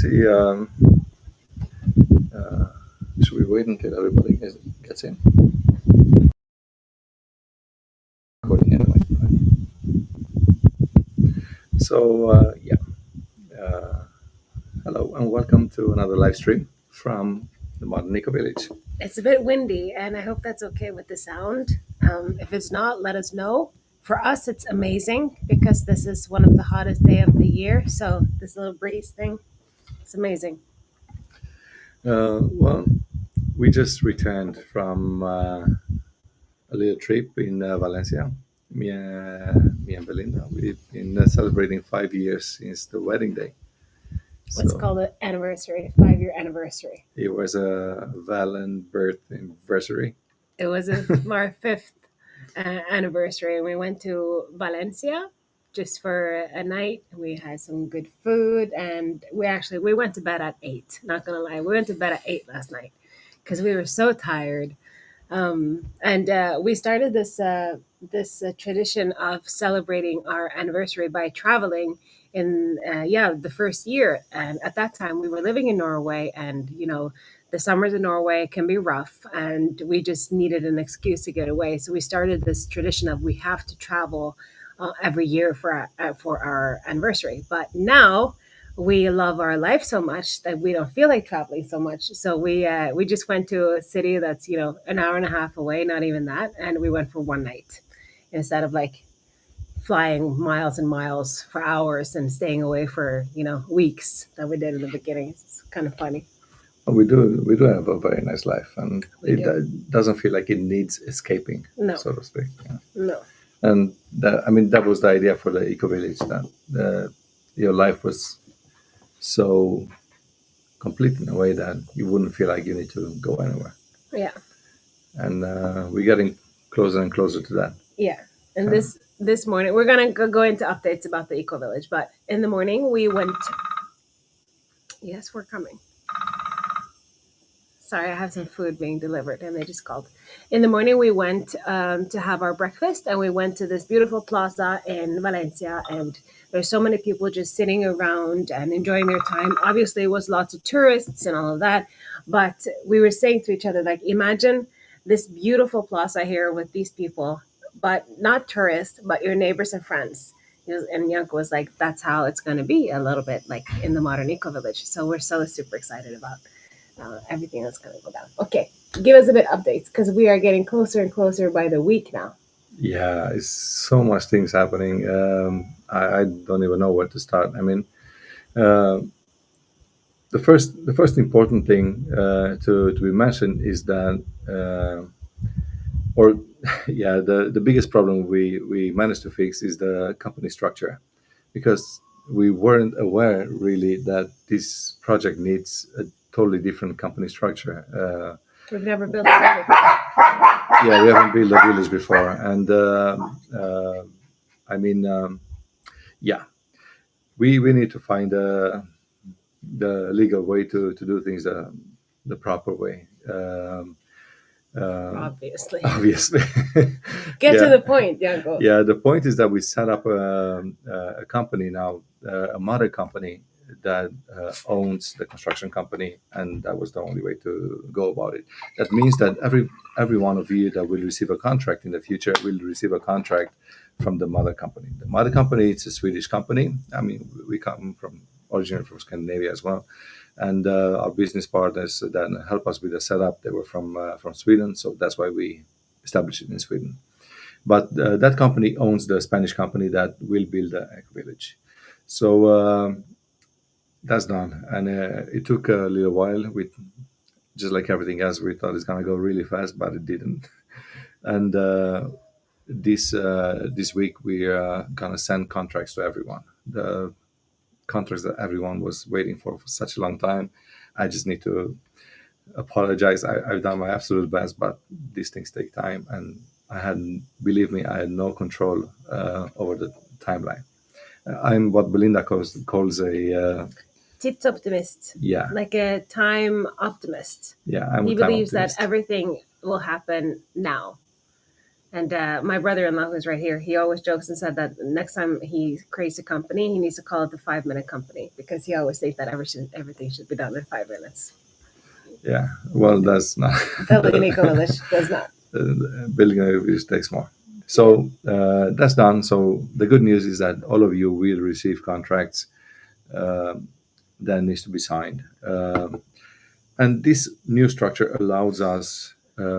see. Uh, should we wait until everybody gets in? Recording anyway. Right? So yeah, uh, hello and welcome to another live stream from the Modern Eco Village. It's a bit windy, and I hope that's okay with the sound. If it's not, let us know. For us, it's amazing because this is one of the hottest day of the year. So this little breeze thing, it's amazing. Well, we just returned from a little trip in Valencia. Me and Belinda. We've been celebrating 5 years since the wedding day. What's So called an anniversary, 5 year anniversary. it was a Valen birth anniversary. It was our fifth anniversary, and we went to Valencia just for a night. We had some good food, and we went to bed at 8. Not gonna lie, we went to bed at 8 last night because we were so tired. And we started this tradition of celebrating our anniversary by traveling in the first year. And at that time, we were living in Norway, and the summers in Norway can be rough, and we just needed an excuse to get away. So we started this tradition of we have to travel every year for our anniversary. But now we love our life so much that we don't feel like traveling so much. So we just went to a city that's an hour and a half away, not even that, and we went for one night instead of like flying miles and miles for hours and staying away for weeks that we did in the beginning. It's kind of funny. We do have a very nice life, and We it do. doesn't feel like it needs escaping, No, so to speak. Yeah. no, And that was the idea for the eco village, that your life was so complete in a way that you wouldn't feel like you need to go anywhere. yeah, And we're getting closer and closer to that. yeah. And Uh, this morning we're gonna go into updates about the eco village, but in the morning we went. Yes, we're coming. Sorry, I have some food being delivered, and they just called. In the morning, we went to have our breakfast, and we went to this beautiful plaza in Valencia, and there's so many people just sitting around and enjoying their time. Obviously, it was lots of tourists and all of that, but we were saying to each other, like, imagine this beautiful plaza here with these people, but not tourists, but your neighbors and friends. And Yanko was like, that's how it's going to be a little bit like in the modern eco village. So we're so super excited about everything that's going to go down. Okay, give us a bit updates because we are getting closer and closer by the week now. yeah, it's so much things happening. I don't even know where to start. I mean, uh, the first important thing to be mentioned is that, or yeah, the biggest problem we managed to fix is the company structure, because we weren't aware really that this project needs a totally different company structure. We've never built a village. Yeah, we haven't built a village before, and I mean, yeah, we need to find the legal way to do things the proper way. Obviously. Obviously. Get to Yeah, the point, Yanko. yeah. The point is that we set up a company now, a mother company that owns the construction company, and that was the only way to go about it. That means that every one of you that will receive a contract in the future will receive a contract from the mother company. The mother company, it's a Swedish company. I mean, we come from originally from Scandinavia as well, and our business partners that help us with the setup, they were from Sweden, so that's why we established it in Sweden. But that company owns the Spanish company that will build the eco village. So that's done, and it took a little while. We just like everything else, we thought it's gonna go really fast, but it didn't. And this week we are gonna send contracts to everyone. The contracts that everyone was waiting for such a long time. I just need to apologize. I've done my absolute best, but these things take time, and believe me, I had no control over the timeline. I'm what Belinda calls a Tits optimist, yeah, like a time optimist. yeah. I'm a He time believes that optimist. everything will happen now. And my brother-in-law, who's right here, he always jokes and said that next time he creates a company, he needs to call it the 5 minute company because he always thinks that everything should be done in 5 minutes. Yeah, well, that's not Building an eco-village does not. building a village takes more. Yeah. So that's done. So the good news is that all of you will receive contracts that needs to be signed. And this new structure allows us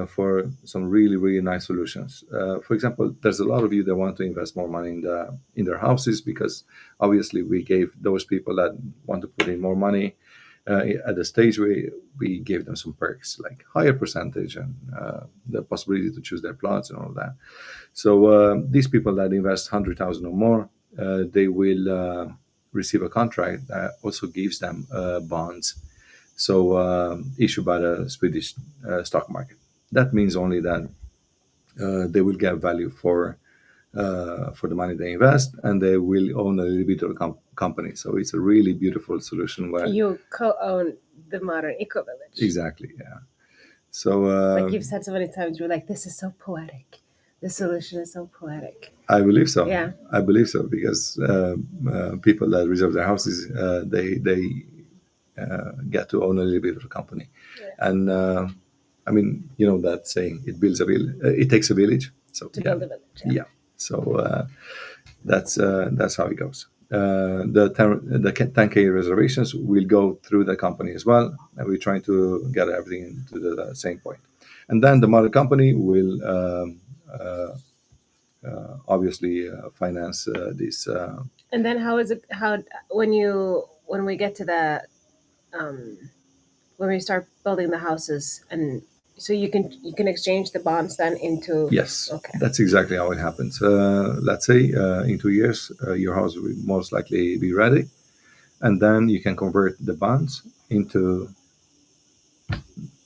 for some really, really nice solutions. For example, there's a lot of you that want to invest more money in their houses because obviously we gave those people that want to put in more money at the stage we gave them some perks like higher percentage and the possibility to choose their plots and all of that. So these people that invest 100,000 or more, they will receive a contract that also gives them bonds, so issued by the Swedish stock market. That means only that they will get value for the money they invest, and they will own a little bit of the company. So it's a really beautiful solution where You co-own the modern eco-village. exactly, yeah. So Like you've said so many times, you're like, this is so poetic. This solution is so poetic. I believe so. Yeah. I believe so because people that reserve their houses, they get to own a little bit of the company, Yeah. and I mean, you know that saying, it builds a village. It takes a village. So To yeah, build a village. yeah. So that's how it goes. The 10K reservations will go through the company as well, and we're trying to get everything into the same point. And then the mother company will obviously finance this. And then how is it? How when we get to the um, when we start building the houses, and so you can exchange the bonds then into. Yes, Okay. that's exactly how it happens. Let's say in 2 years, your house will most likely be ready, and then you can convert the bonds into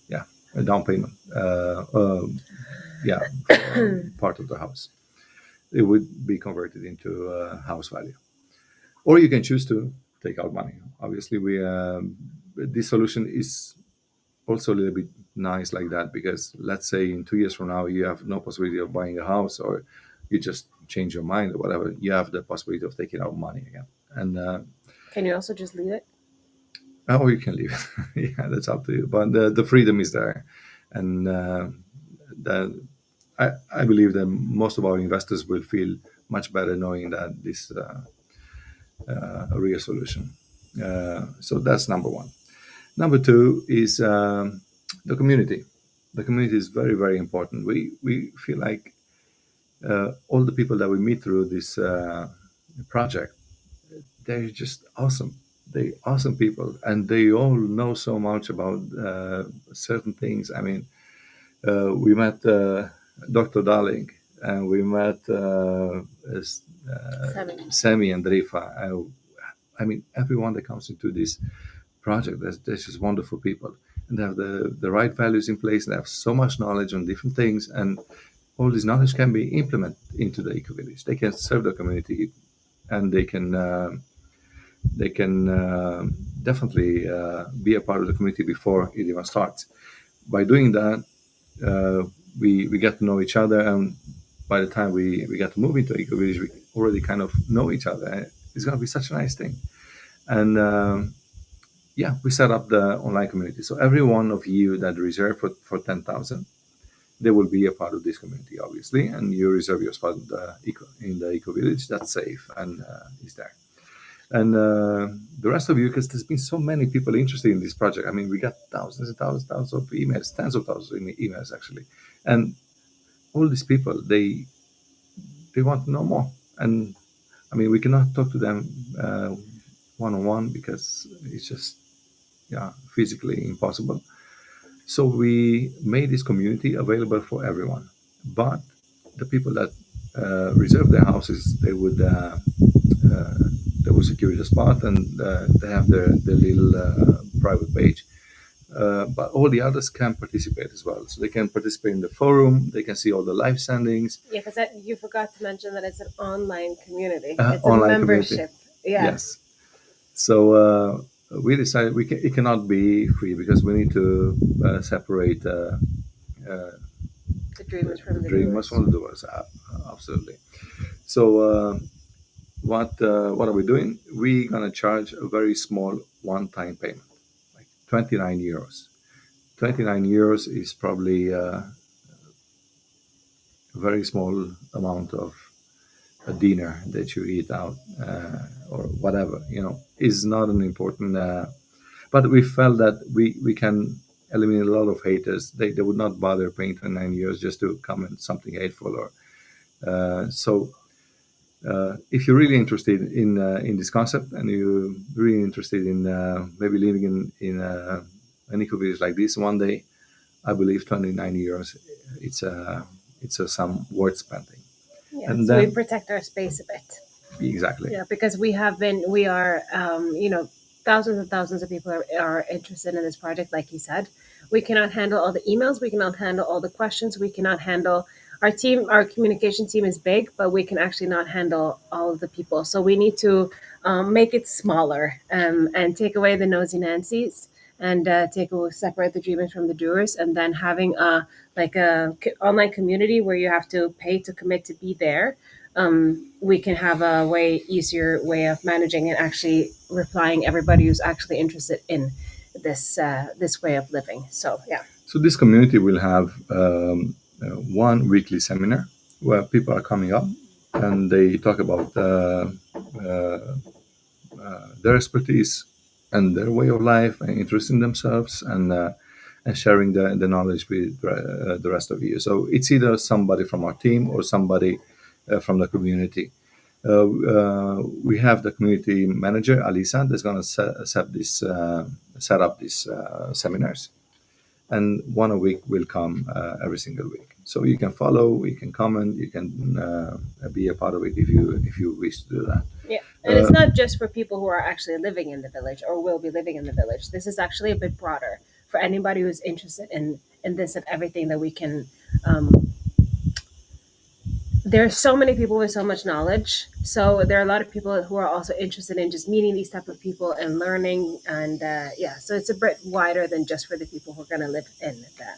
yeah a down payment. Yeah, for part of the house. It would be converted into house value, or you can choose to take out money. Obviously, we this solution is also a little bit nice like that because let's say in 2 years from now you have no possibility of buying a house, or you just change your mind or whatever, you have the possibility of taking out money again, and Can you also just leave it? or you can leave it. Yeah, that's up to you, but the freedom is there. And the, I believe that most of our investors will feel much better knowing that this a real solution. So that's number one. Number two is the community. The community is very, very important. We feel like all the people that we meet through this project, they're just awesome. They awesome people, and they all know so much about certain things. I mean, we met Dr. Darling, and we met Sammy and Rifa. I mean, everyone that comes into this project, there's just wonderful people, and they have the right values in place. And they have so much knowledge on different things, and all this knowledge can be implemented into the eco village. They can serve the community, and they can definitely be a part of the community before it even starts. By doing that, uh, we get to know each other, and by the time we get to move into eco village, we already kind of know each other. It's going to be such a nice thing. And yeah, we set up the online community. So every one of you that reserve for 10,000, they will be a part of this community, obviously. And you reserve your spot in the eco village. That's safe and is there. And the rest of you, because there's been so many people interested in this project. I mean, we got thousands and thousands, thousands of emails, tens of thousands of emails actually, and all these people they want to know more. And I mean, we cannot talk to them one on one because it's just yeah physically impossible. So we made this community available for everyone, but the people that reserve their houses, uh, they would secure the spot, and they have their little private page. But all the others can participate as well. So they can participate in the forum. They can see all the live sendings. Yeah, because you forgot to mention that it's an online community. It's a Online community. membership. Yeah. Yes. So we decided it cannot be free because we need to separate uh, Dreamers from the Dreamers Doers. from the Doors, absolutely. So what are we doing? We're gonna charge a very small one-time payment, like 29 euros. 29 euros is probably a very small amount of a dinner that you eat out or whatever. Is not an important. But we felt that we can eliminate a lot of haters. They would not bother paying 29 euros just to comment something hateful or so. If you're really interested in this concept and you're really interested in maybe living in an eco village like this one day, I believe 29 euros it's a sum worth spending. Yeah, And so we then protect our space a bit. exactly, Yeah, because we are, thousands and thousands of people are interested in this project. Like you said, we cannot handle all the emails. We cannot handle all the questions. We cannot handle our team. Our communication team is big, but we can actually not handle all of the people. So we need to make it smaller and take away the nosy Nancy's and separate the dreamers from the doers, and then having a like a online community where you have to pay to commit to be there. We can have a way easier way of managing and actually replying everybody who's actually interested in this way of living. So yeah. so this community will have one weekly seminar where people are coming up and they talk about uh, their expertise and their way of life and interest in themselves and sharing the knowledge with the rest of you. So it's either somebody from our team or somebody from the community. We have the community manager, Alisa, that's going to set up these seminars, and one a week will come every single week. So you can follow, you can comment, you can be a part of it if you wish to do that. Yeah, and it's Uh, not just for people who are actually living in the village or will be living in the village. This is actually a bit broader for anybody who's interested in this and everything that we can. There are so many people with so much knowledge, so there are a lot of people who are also interested in just meeting these type of people and learning, and yeah, so it's a bit wider than just for the people who are going to live in the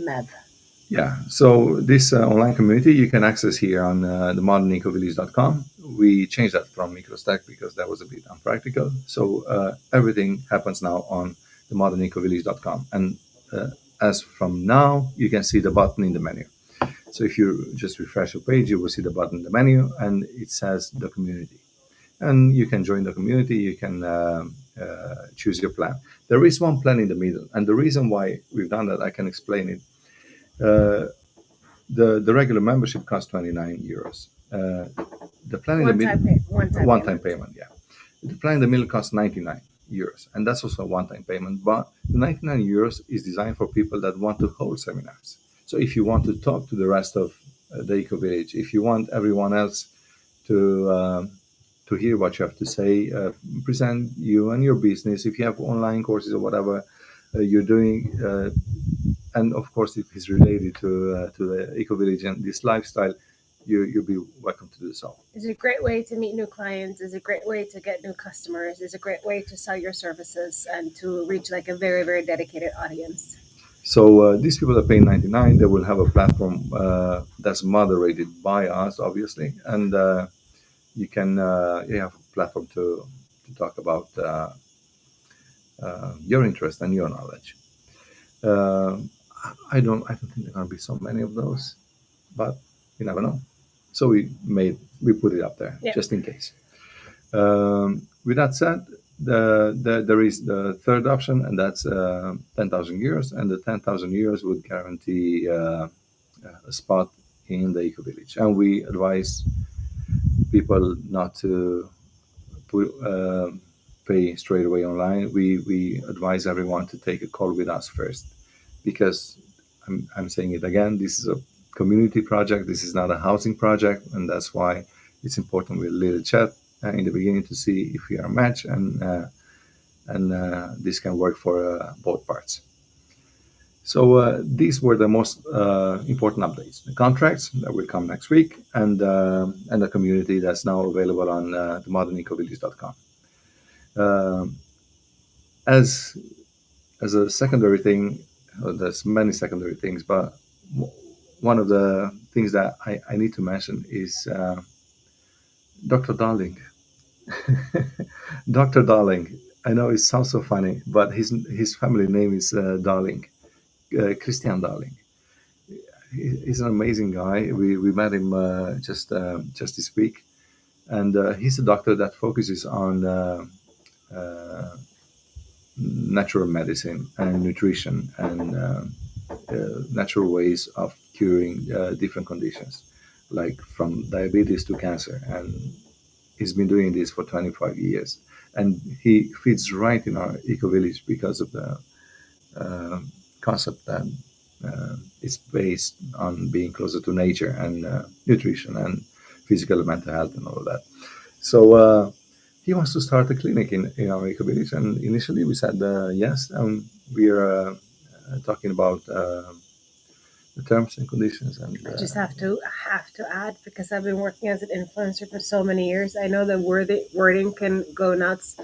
MEV. Yeah, so this online community you can access here on the modernicovillage.com. We changed that from MicroStack because that was a bit unpractical. So everything happens now on the modernicovillage.com. And as from now, you can see the button in the menu. So if you just refresh your page, you will see the button in the menu and it says the community. And you can join the community, you can choose your plan. There is one plan in the middle. And the reason why we've done that, I can explain it. Uh, the regular membership costs 29 euros. The plan in the middle, One time one time payment. payment, yeah. The plan in the middle costs 99 euros, and that's also a one time payment. But the 99 euros is designed for people that want to hold seminars. So if you want to talk to the rest of the Eco Village, if you want everyone else to hear what you have to say, present you and your business, if you have online courses or whatever you're doing, and of course, if it's related to the eco village and this lifestyle, you'll be welcome to do so. It's a great way to meet new clients. It's a great way to get new customers. It's a great way to sell your services and to reach like a very, very dedicated audience. So these people that pay 99, they will have a platform that's moderated by us, obviously, and you have a platform to talk about your interest and your knowledge. Uh, I don't think there are going to be so many of those, but you never know. So we put it up there Yeah. just in case. With that said, there is the third option, and that's 10,000 euros, and the 10,000 euros would guarantee a spot in the eco village. And we advise people not to put, pay straight away online. We advise everyone to take a call with us first, because I'm saying it again. This is a community project. This is not a housing project, and that's why it's important with a little chat in the beginning to see if we are a match, and this can work for both parts. So these were the most important updates: the contracts that will come next week, and the community that's now available on the modernicovillage.com. Um, as a secondary thing, there's many secondary things, but one of the things that I need to mention is Dr. Darling. Dr. Darling. I know it sounds so funny, but his family name is Darling, Christian Darling. He's an amazing guy. We met him just this week, and he's a doctor that focuses on uh, natural medicine and nutrition and natural ways of curing different conditions, like from diabetes to cancer. And he's been doing this for 25 years. And he fits right in our eco village because of the uh, concept that it's based on being closer to nature and nutrition and physical and mental health and all of that. So he wants to start a clinic in our eco village, and initially we said yes. We are talking about the terms and conditions, and I just have to add, because I've been working as an influencer for so many years. I know the wording can go nuts.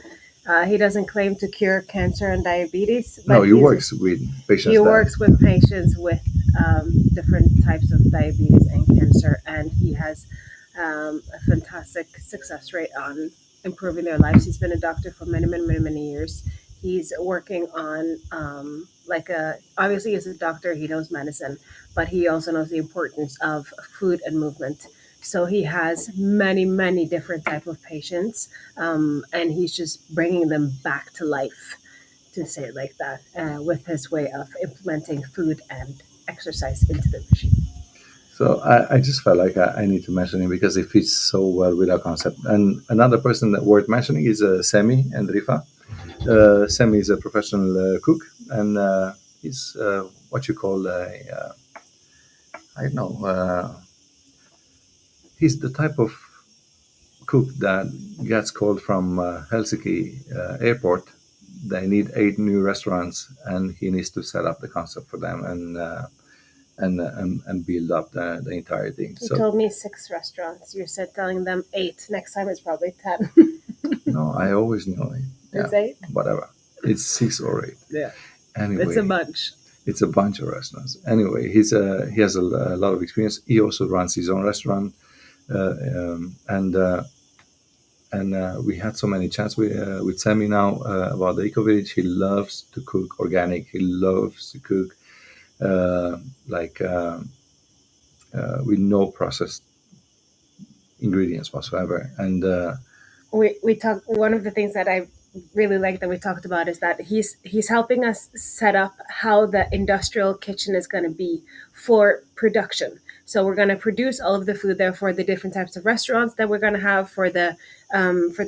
He doesn't claim to cure cancer and diabetes, no, but he works with he patients that works with patients with different types of diabetes and cancer, and he has a fantastic success rate on improving their lives. He's been a doctor for many, many, many, many years. He's working on obviously as a doctor, he knows medicine, but he also knows the importance of food and movement. So he has many, many different type of patients, and he's just bringing them back to life, to say it like that, with his way of implementing food and exercise into the machine. so I just felt like I need to mention him because it fits so well with our concept. And another person that worth mentioning is Semi and Rifa. Semi is a professional cook, and he's what you call I don't know. He's the type of cook that gets called from Helsinki airport. They need 8 new restaurants, and he needs to set up the concept for them and build up the entire thing. You So told me 6 restaurants. You said telling them 8. Next time it's probably 10. no, I always know it. Yeah, It's 8? whatever. It's 6 or 8. Yeah. It's a Anyway, bunch. it's a bunch of restaurants. Anyway, he has a lot of experience. He also runs his own restaurant, uh, um, and uh, and we had so many chats with Sammy now about the eco village. He loves to cook organic. He loves to cook uh, like with no processed ingredients whatsoever. And We talked, one of the things that I really like that we talked about is that he's helping us set up how the industrial kitchen is going to be for production. So we're going to produce all of the food there for the different types of restaurants that we're going to have, for the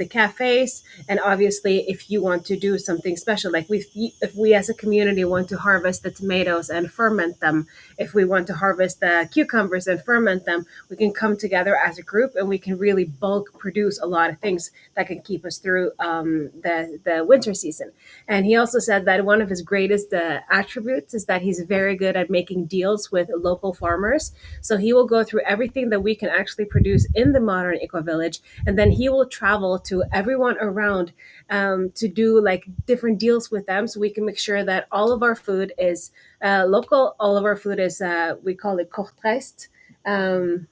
cafes. And obviously, if you want to do something special, like if we as a community want to harvest the tomatoes and ferment them, if we want to harvest the cucumbers and ferment them, we can come together as a group and we can really bulk produce a lot of things that can keep us through the winter season. And he also said that one of his greatest attributes is that he's very good at making deals with local farmers. So he will go through everything that we can actually produce in the modern eco village, and then he will travel to everyone around, to do like different deals with them, so we can make sure that all of our food is local. All of our food is, we call it kortreist. Um,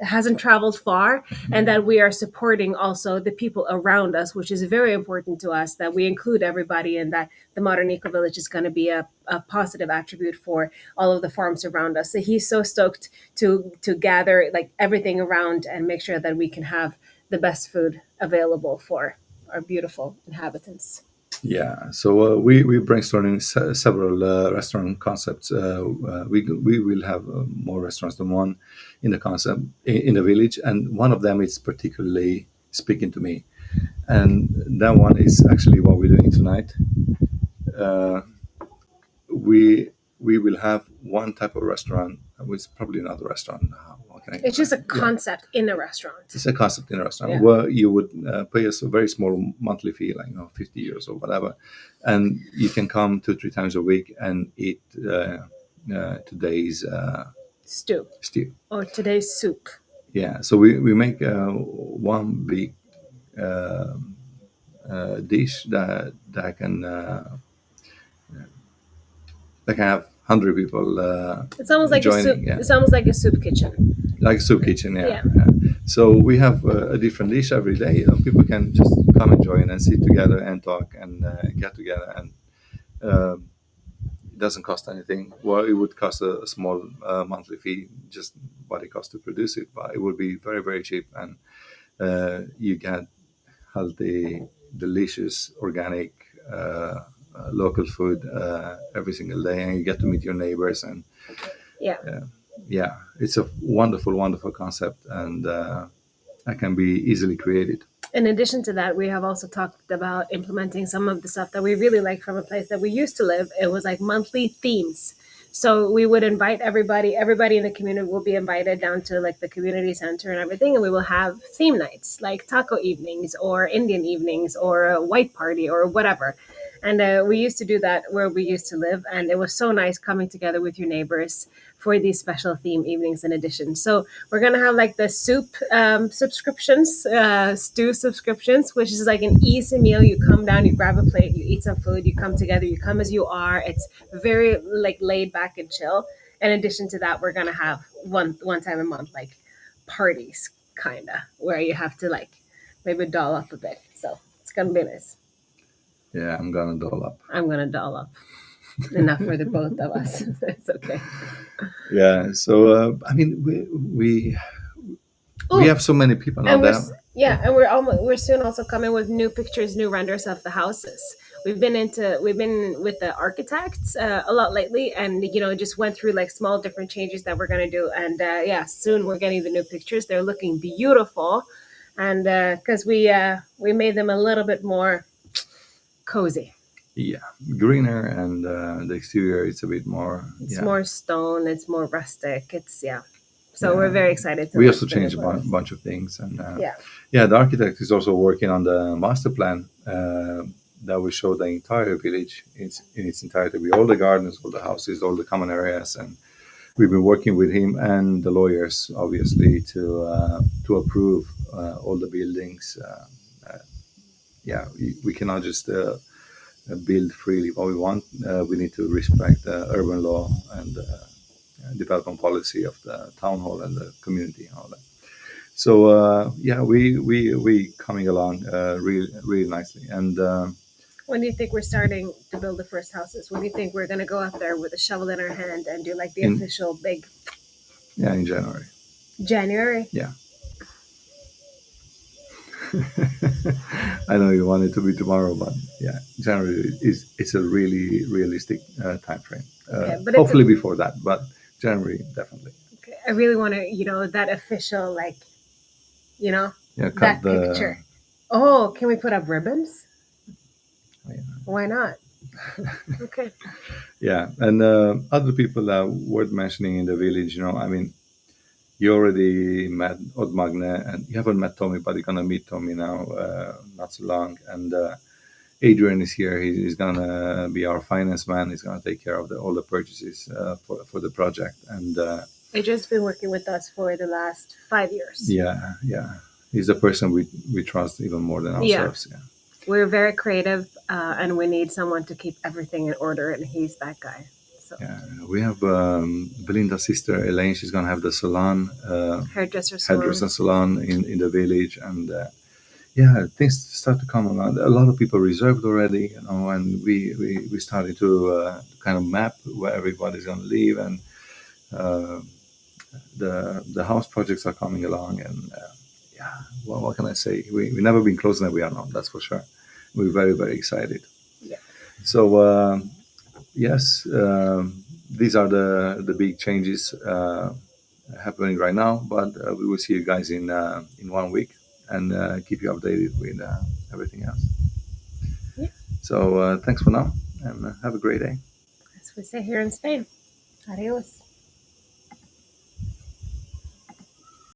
hasn't traveled far, and that we are supporting also the people around us, which is very important to us, that we include everybody, and that the modern eco village is going to be a positive attribute for all of the farms around us. So he's so stoked to gather like everything around and make sure that we can have the best food available for our beautiful inhabitants. yeah, so we brainstorming several restaurant concepts. We will have more restaurants than one in the concept in the village, and one of them is particularly speaking to me. And that one is actually what we're doing tonight. Uh, we will have one type of restaurant, which probably another restaurant. What can I It's just a yeah, concept in a restaurant. it's a concept in a restaurant Yeah. where you would pay us a very small monthly fee, like 50 euros or whatever, and you can come 2 3 times a week and eat today's Stew stew. or today's soup. Yeah, so we make one big uh, dish that can have 100 people It's almost like a soup. joining. Yeah, It's almost like a soup kitchen. like soup kitchen. Yeah. Yeah. So we have a different dish every day. People can just come and join and sit together and talk and get together, and it doesn't cost anything. Well, it would cost a small monthly fee, just what it costs to produce it, but it would be very, very cheap, and you get healthy, delicious, organic, local food every single day, and you get to meet your neighbors. And Yeah. yeah, it's a wonderful, wonderful concept, and that can be easily created. In addition to that, we have also talked about implementing some of the stuff that we really like from a place that we used to live. It was like monthly themes. So we would invite everybody. Everybody in the community will be invited down to like the community center and everything, and we will have theme nights like taco evenings or Indian evenings or a white party or whatever. And we used to do that where we used to live, and it was so nice coming together with your neighbors for these special theme evenings. In addition, so we're gonna have like the soup subscriptions, stew subscriptions, which is like an easy meal. You come down, you grab a plate, you eat some food, you come together, you come as you are. It's very like laid back and chill. In addition to that, we're gonna have one time a month like parties, kinda, where you have to like maybe doll up a bit. So it's gonna be nice. Yeah, I'm gonna doll up. I'm gonna doll up. Enough for the both of us. It's okay. Yeah. So I mean, we Ooh, have so many people now and there. yeah, and we're soon also coming with new pictures, new renders of the houses. We've been with the architects a lot lately, and just went through like small different changes that we're gonna do. And yeah, soon we're getting the new pictures. They're looking beautiful, and because we made them a little bit more cozy. Yeah, greener, and the exterior is a bit more. It's Yeah, more stone. It's more rustic. It's yeah. So yeah. we're very excited to We launch also the new changed a photos. bunch of things, and Yeah. yeah, the architect is also working on the master plan that will show the entire village in its entirety, with all the gardens, all the houses, all the common areas, and we've been working with him and the lawyers, obviously, to approve all the buildings. Yeah, we cannot just build freely what we want. We need to respect the urban law and development policy of the town hall and the community and all that. So yeah, we coming along really, really nicely, and When do you think we're starting to build the first houses? When do you think we're going to go up there with a shovel in our hand and do like the in official big yeah, in January. January? Yeah. I know you want it to be tomorrow, but yeah, January is it's a really realistic time frame. Okay, but Hopefully before that, but January definitely. okay. I really want to, that official, like, Yeah, cut that the. picture. Oh, can we put up ribbons? Yeah. Why not? Okay. Yeah, and other people that worth mentioning in the village. I mean, you already met Odd Magne, and you haven't met Tommy, but you're gonna meet Tommy now, not so long. And Adrian is here. He's gonna be our finance man. He's gonna take care of all the purchases for the project. And Adrian's been working with us for the last 5 years. yeah, yeah, he's the person we trust even more than Yeah. ourselves. Yeah. We're very creative, and we need someone to keep everything in order, and he's that guy. So Yeah, we have Belinda's sister Elaine. She's gonna have the salon, hairdresser salon. hairdresser salon in the village, and yeah, things start to come around. A lot of people reserved already, and we started to kind of map where everybody's gonna live, and uh, the house projects are coming along, and yeah, well, what can I say? We never been closer than we are now. That's for sure. We're very, very excited. Yeah. So yes, these are the big changes happening right now. But we will see you guys in 1 week, and keep you updated with everything else. Yeah. So thanks for now, and have a great day. As we say here in Spain. Adios.